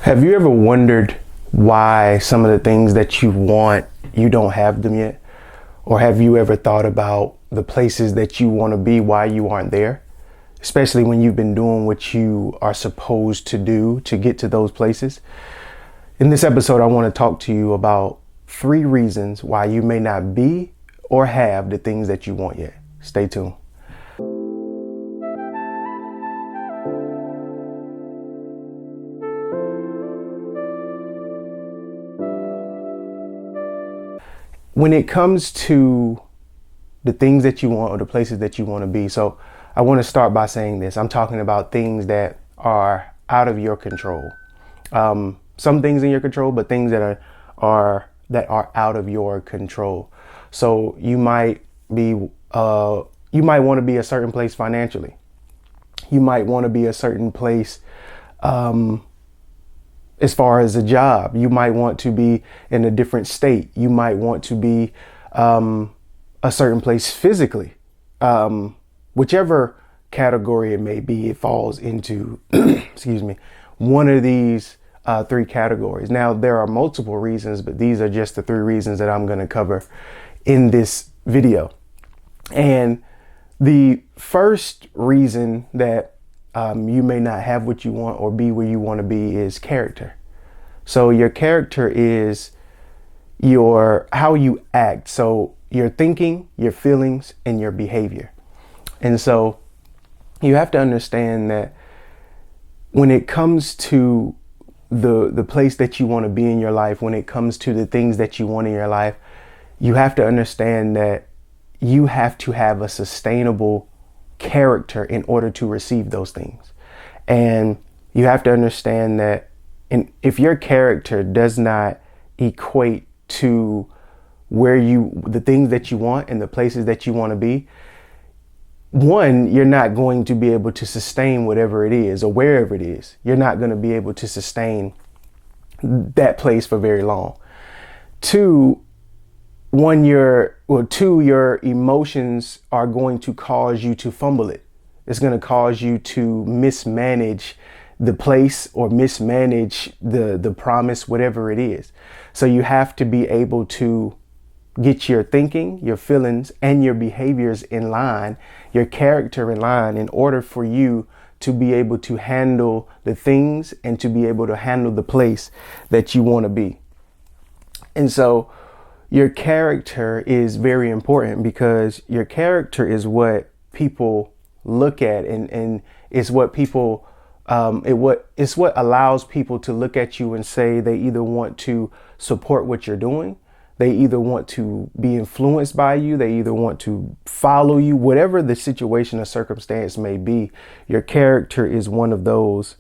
Have you ever wondered why some of the things that you want, you don't have them yet? Or have you ever thought about the places that you want to be, why you aren't there? Especially when you've been doing what you are supposed to do to get to those places. In this episode, I want to talk to you about 3 reasons why you may not be or have the things that you want yet. Stay tuned. When it comes to the things that you want or the places that you want to be, so I want to start by saying this. I'm talking about things that are out of your control. Some things in your control, but things that are out of your control. So you might want to be a certain place financially. You might want to be a certain place as far as a job. You might want to be in a different state. You might want to be a certain place physically. Whichever category it may be, it falls into, excuse me, one of these 3 categories. Now, there are multiple reasons, but these are just the 3 reasons that I'm going to cover in this video. And the first reason that you may not have what you want or be where you want to be is character. So your character is how you act. So your thinking, your feelings, and your behavior. And so you have to understand that when it comes to the place that you want to be in your life, when it comes to the things that you want in your life, you have to understand that you have to have a sustainable character in order to receive those things. And you have to understand that if your character does not equate to the things that you want and the places that you want to be, one, you're not going to be able to sustain whatever it is or wherever it is. You're not going to be able to sustain that place for very long. 2, your emotions are going to cause you to fumble it. It's going to cause you to mismanage the place or mismanage the promise, whatever it is. So you have to be able to get your thinking, your feelings, and your behaviors in line, your character in line, in order for you to be able to handle the things and to be able to handle the place that you want to be. And so your character is very important, because your character is what people look at, and it's what people it's what allows people to look at you and say they either want to support what you're doing, they either want to be influenced by you, they either want to follow you, whatever the situation or circumstance may be. Your character is one of those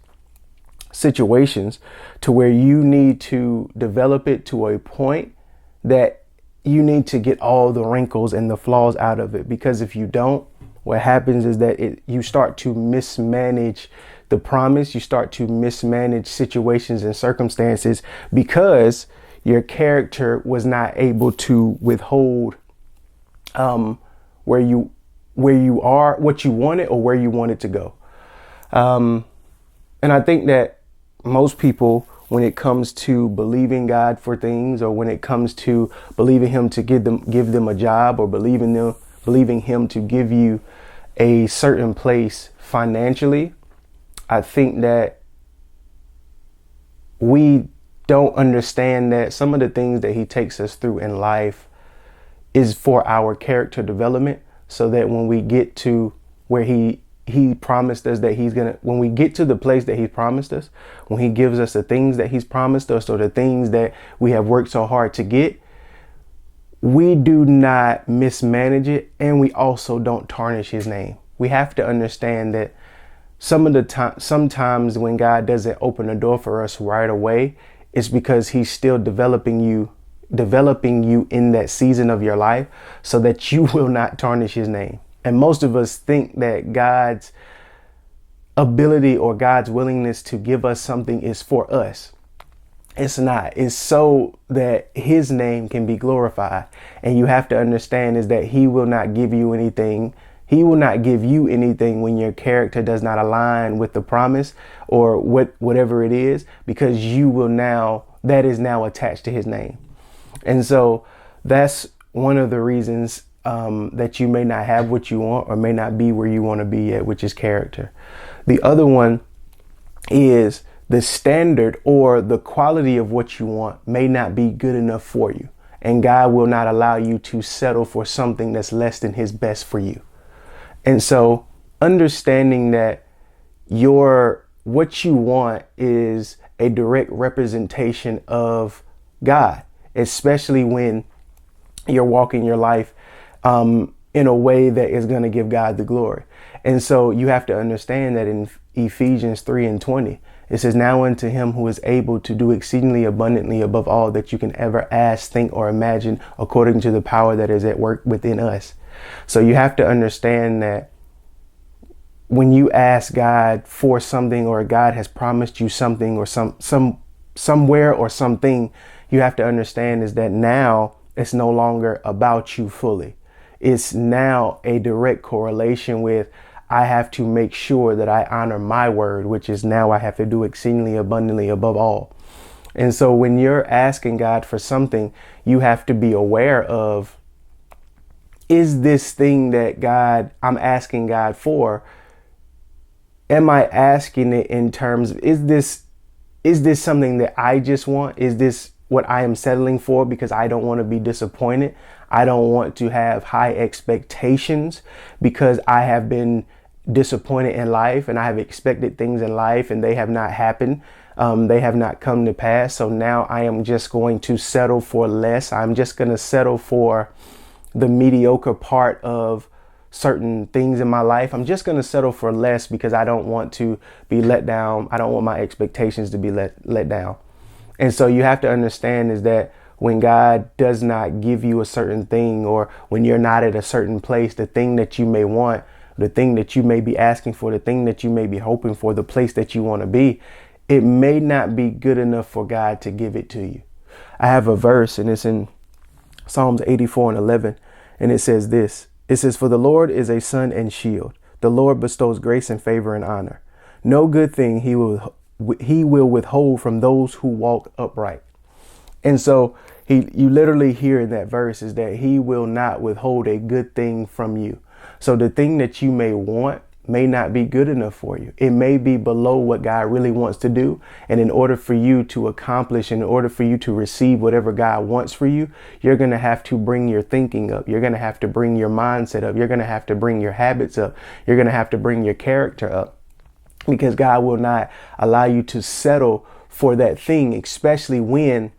situations to where you need to develop it to a point that you need to get all the wrinkles and the flaws out of it. Because if you don't, what happens is that you start to mismanage the promise. You start to mismanage situations and circumstances because your character was not able to withhold where you are, what you wanted, or where you wanted to go. And I think that most people, when it comes to believing God for things, or when it comes to believing Him to give them a job, or believing Him to give you a certain place financially, I think that we don't understand that some of the things that He takes us through in life is for our character development, so that when we get to where He promised us that when we get to the place that He promised us, when He gives us the things that He's promised us, or the things that we have worked so hard to get, we do not mismanage it, and we also don't tarnish His name. We have to understand that sometimes when God doesn't open the door for us right away, it's because He's still developing you in that season of your life, so that you will not tarnish His name. And most of us think that God's ability or God's willingness to give us something is for us. It's not. It's so that His name can be glorified. And you have to understand is that He will not give you anything. He will not give you anything when your character does not align with the promise or whatever it is, because that is now attached to his name. And so that's one of the reasons that you may not have what you want or may not be where you want to be yet, which is character. The other one is the standard or the quality of what you want may not be good enough for you. And God will not allow you to settle for something that's less than his best for you. And so understanding that what you want is a direct representation of God, especially when you're walking your life in a way that is going to give God the glory. And so you have to understand that in Ephesians 3:20, it says, now unto him who is able to do exceedingly abundantly above all that you can ever ask, think, or imagine, according to the power that is at work within us. So you have to understand that when you ask God for something, or God has promised you something, or somewhere or something, you have to understand is that now it's no longer about you fully. It's now a direct correlation with, I have to make sure that I honor my word, which is now I have to do exceedingly abundantly above all. And so when you're asking God for something, you have to be aware of, is this thing that I'm asking God for, am I asking it in terms of, is this something that I just want? Is this what I am settling for because I don't want to be disappointed? I don't want to have high expectations because I have been disappointed in life and I have expected things in life and they have not happened. They have not come to pass. So now I am just going to settle for less. I'm just going to settle for the mediocre part of certain things in my life. I'm just going to settle for less because I don't want to be let down. I don't want my expectations to be let down. And so you have to understand is that when God does not give you a certain thing, or when you're not at a certain place, the thing that you may want, the thing that you may be asking for, the thing that you may be hoping for, the place that you want to be, it may not be good enough for God to give it to you. I have a verse and it's in Psalms 84:11. And it says this, it says, for the Lord is a sun and shield. The Lord bestows grace and favor and honor. No good thing he will withhold from those who walk upright. And so you literally hear in that verse is that he will not withhold a good thing from you. So the thing that you may want may not be good enough for you. It may be below what God really wants to do. And in order for you to accomplish, in order for you to receive whatever God wants for you, you're going to have to bring your thinking up. You're going to have to bring your mindset up. You're going to have to bring your habits up. You're going to have to bring your character up, because God will not allow you to settle for that thing, especially when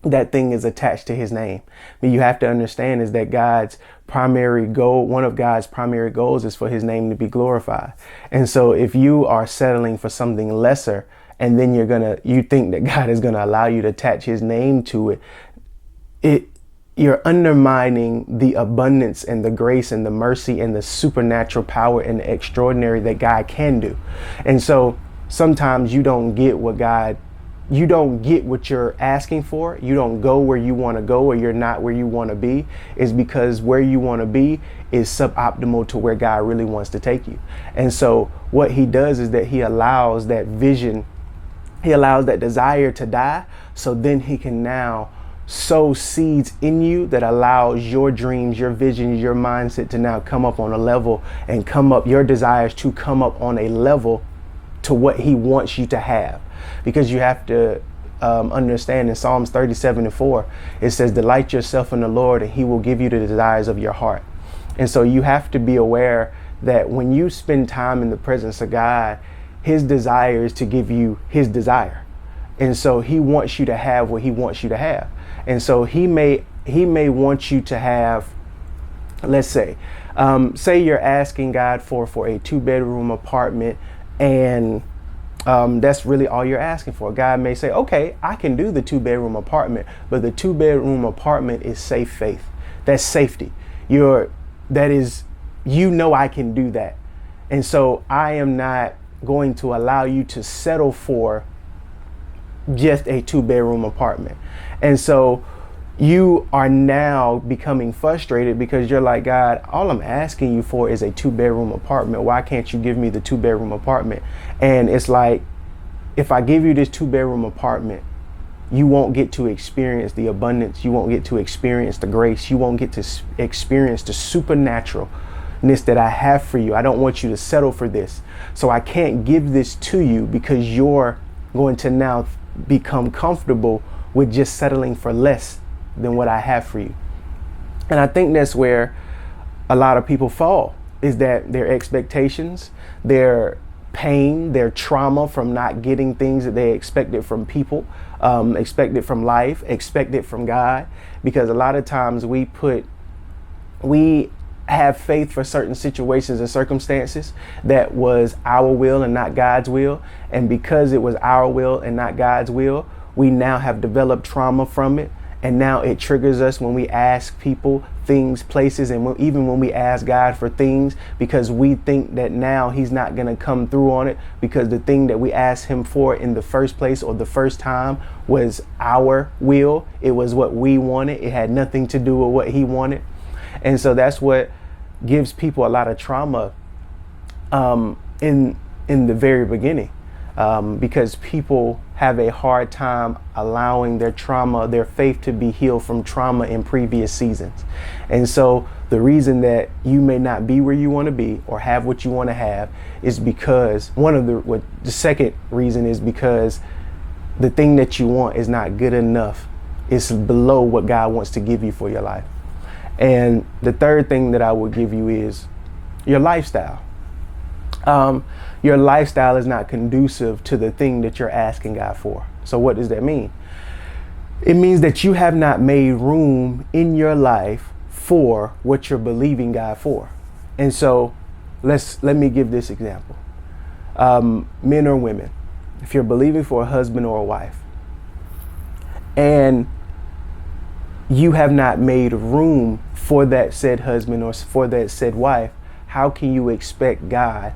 that thing is attached to his name. But you have to understand is that God's primary goal, one of God's primary goals is for his name to be glorified. And so if you are settling for something lesser, and then you think that God is going to allow you to attach his name to it, you're undermining the abundance and the grace and the mercy and the supernatural power and the extraordinary that God can do. And so sometimes you don't get what you're asking for. You don't go where you want to go, or you're not where you want to be, is because where you want to be is suboptimal to where God really wants to take you. And so what he does is that he allows that vision, he allows that desire to die, so then he can now sow seeds in you that allows your dreams, your visions, your mindset to now come up on a level and your desires to come up on a level to what he wants you to have. Because you have to understand in Psalms 37:4, it says, delight yourself in the Lord and he will give you the desires of your heart. And so you have to be aware that when you spend time in the presence of God, his desire is to give you his desire. And so he wants you to have what he wants you to have. And so he may want you to have, let's say you're asking God for a 2-bedroom apartment, and that's really all you're asking for. God may say, okay, I can do the 2-bedroom apartment, but the 2-bedroom apartment is safe faith. That's safety. I can do that. And so I am not going to allow you to settle for just a 2-bedroom apartment. And so you are now becoming frustrated because you're like, God, all I'm asking you for is a 2-bedroom apartment. Why can't you give me the 2-bedroom apartment? And it's like, if I give you this 2-bedroom apartment, you won't get to experience the abundance. You won't get to experience the grace. You won't get to experience the supernaturalness that I have for you. I don't want you to settle for this. So I can't give this to you because you're going to now become comfortable with just settling for less than what I have for you. And I think that's where a lot of people fall, is that their expectations, their pain, their trauma from not getting things that they expected from people, expected from life, expected from God. Because a lot of times we have faith for certain situations and circumstances that was our will and not God's will. And because it was our will and not God's will, we now have developed trauma from it. And now it triggers us when we ask people things, places, and even when we ask God for things, because we think that now he's not going to come through on it because the thing that we asked him for in the first place or the first time was our will. It was what we wanted. It had nothing to do with what he wanted. And so that's what gives people a lot of trauma in the very beginning. Because people have a hard time allowing their trauma, their faith to be healed from trauma in previous seasons. And so the reason that you may not be where you want to be or have what you want to have is because the second reason is because the thing that you want is not good enough. It's below what God wants to give you for your life. And the third thing that I will give you is your lifestyle. Your lifestyle is not conducive to the thing that you're asking God for. So what does that mean? It means that you have not made room in your life for what you're believing God for. And so let me give this example. Men or women, if you're believing for a husband or a wife and you have not made room for that said husband or for that said wife, how can you expect God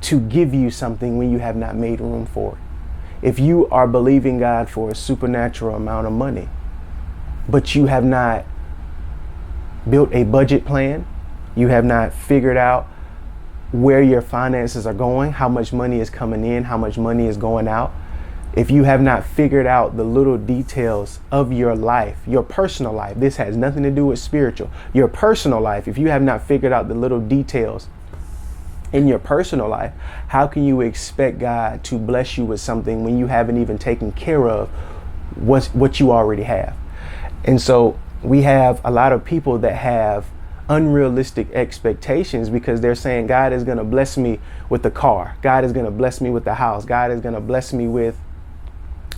to give you something when you have not made room for it? If you are believing God for a supernatural amount of money, but you have not built a budget plan, you have not figured out where your finances are going, how much money is coming in, how much money is going out, if you have not figured out the little details of your life, your personal life, this has nothing to do with spiritual, your personal life, if you have not figured out the little details in your personal life, how can you expect God to bless you with something when you haven't even taken care of what you already have? And so we have a lot of people that have unrealistic expectations because they're saying God is going to bless me with the car. God is going to bless me with the house. God is going to bless me with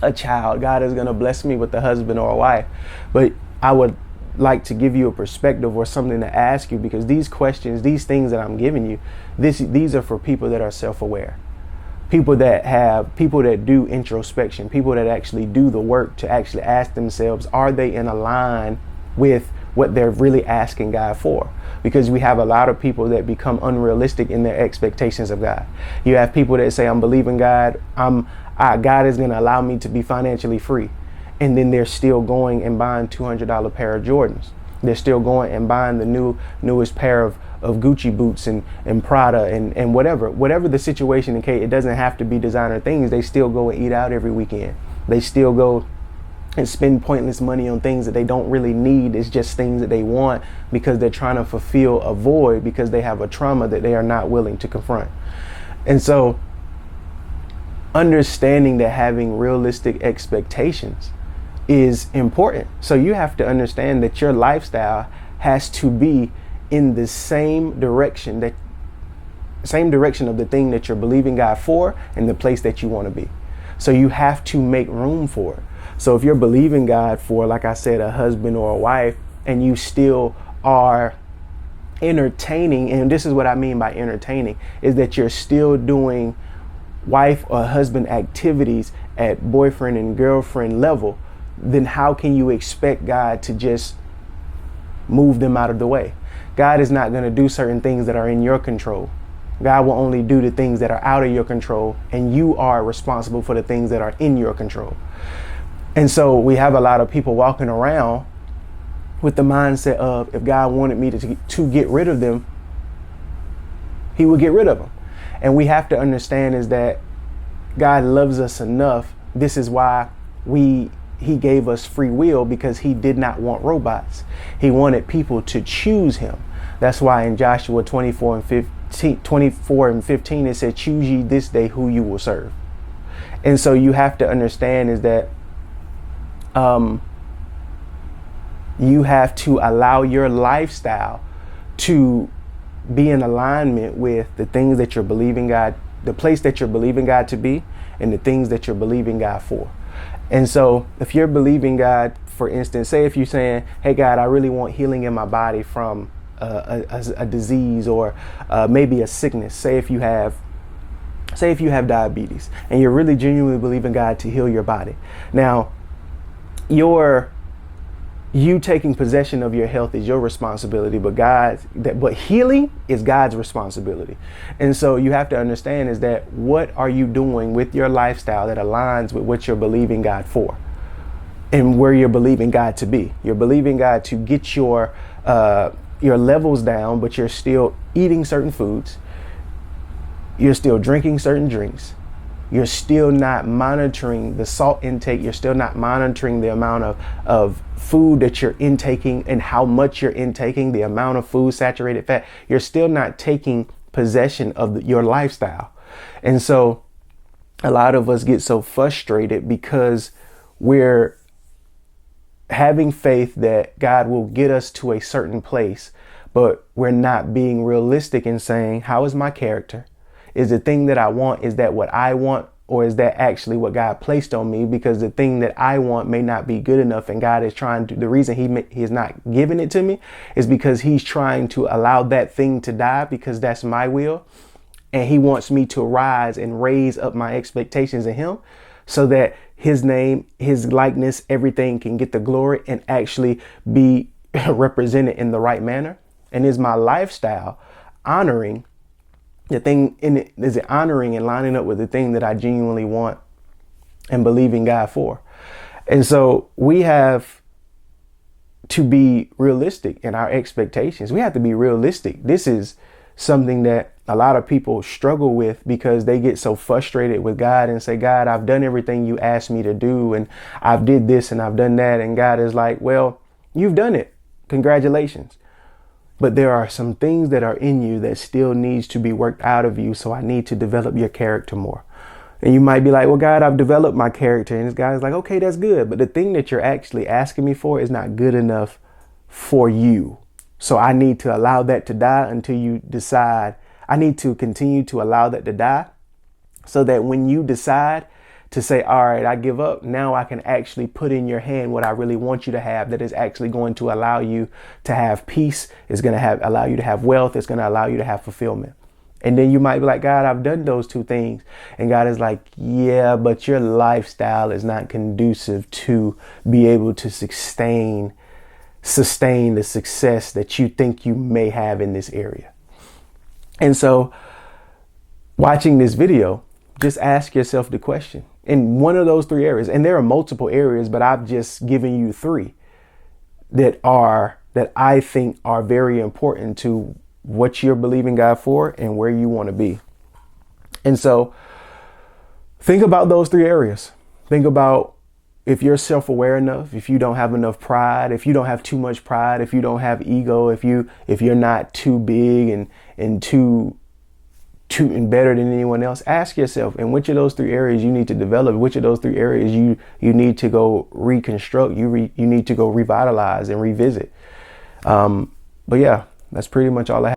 a child. God is going to bless me with a husband or a wife. But I would like to give you a perspective or something to ask you, because these questions, these things that I'm giving you, these are for people that are self-aware, people that do introspection, people that actually do the work to actually ask themselves, are they in a line with what they're really asking God for? Because we have a lot of people that become unrealistic in their expectations of God. You have people that say, I'm believing God, God is going to allow me to be financially free. And then they're still going and buying $200 pair of Jordans. They're still going and buying the newest pair of Gucci boots and Prada and whatever the situation in case. It doesn't have to be designer things. They still go and eat out every weekend. They still go and spend pointless money on things that they don't really need. It's just things that they want because they're trying to fulfill a void because they have a trauma that they are not willing to confront. And so understanding that having realistic expectations is important. So you have to understand that your lifestyle has to be in the same direction of the thing that you're believing God for and the place that you want to be. So you have to make room for it. So if you're believing God for, like I said, a husband or a wife, and you still are entertaining, and this is what I mean by entertaining, is that you're still doing wife or husband activities at boyfriend and girlfriend level, then how can you expect God to just move them out of the way? God is not going to do certain things that are in your control. God will only do the things that are out of your control, and you are responsible for the things that are in your control. And so we have a lot of people walking around with the mindset of, if God wanted me to get rid of them, he would get rid of them. And we have to understand is that God loves us enough. This is why he gave us free will, because he did not want robots. He wanted people to choose him. That's why in Joshua 24 and 15, it said, choose ye this day who you will serve. And so you have to understand is that you have to allow your lifestyle to be in alignment with the things that you're believing God, the place that you're believing God to be, and the things that you're believing God for. And so if you're believing God, for instance, say if you're saying, hey God, I really want healing in my body from a disease or maybe a sickness. Say if you have diabetes and you're really genuinely believing God to heal your body. Now, you taking possession of your health is your responsibility, but healing is God's responsibility. And so you have to understand is that what are you doing with your lifestyle that aligns with what you're believing God for and where you're believing God to be. You're believing God to get your levels down, but you're still eating certain foods. You're still drinking certain drinks. You're still not monitoring the salt intake. You're still not monitoring the amount of food that you're intaking and how much you're intaking, the amount of food, saturated fat. You're still not taking possession of your lifestyle. And so a lot of us get so frustrated because we're having faith that God will get us to a certain place, but we're not being realistic in saying, how is my character? Is the thing that I want, is that what I want, or is that actually what God placed on me? Because the thing that I want may not be good enough, and God is trying to, the reason he is not giving it to me is because he's trying to allow that thing to die, because that's my will. And he wants me to rise and raise up my expectations in him so that his name, his likeness, everything can get the glory and actually be represented in the right manner. And is my lifestyle honoring the thing in it? Is it honoring and lining up with the thing that I genuinely want and believing God for? And so we have to be realistic in our expectations. We have to be realistic. This is something that a lot of people struggle with because they get so frustrated with God and say, God, I've done everything you asked me to do, and I've did this and I've done that. And God is like, well, you've done it. Congratulations. But there are some things that are in you that still needs to be worked out of you. So I need to develop your character more. And you might be like, well, God, I've developed my character. And this guy's like, okay, that's good. But the thing that you're actually asking me for is not good enough for you. So I need to allow that to die until you decide. I need to continue to allow that to die so that when you decide to say, all right, I give up, now I can actually put in your hand what I really want you to have, that is actually going to allow you to have peace. It's going to allow you to have wealth. It's going to allow you to have fulfillment. And then you might be like, God, I've done those two things. And God is like, yeah, but your lifestyle is not conducive to be able to sustain the success that you think you may have in this area. And so watching this video, just ask yourself the question in one of those three areas. And there are multiple areas, but I've just given you three that I think are very important to what you're believing God for and where you want to be. And so think about those three areas. Think about if you're self-aware enough, if you don't have enough pride, if you don't have too much pride, if you don't have ego, if you're not too big and too better than anyone else, ask yourself, in which of those three areas you need to develop, which of those three areas you need to go reconstruct, you need to go revitalize and revisit. But yeah, that's pretty much all I have.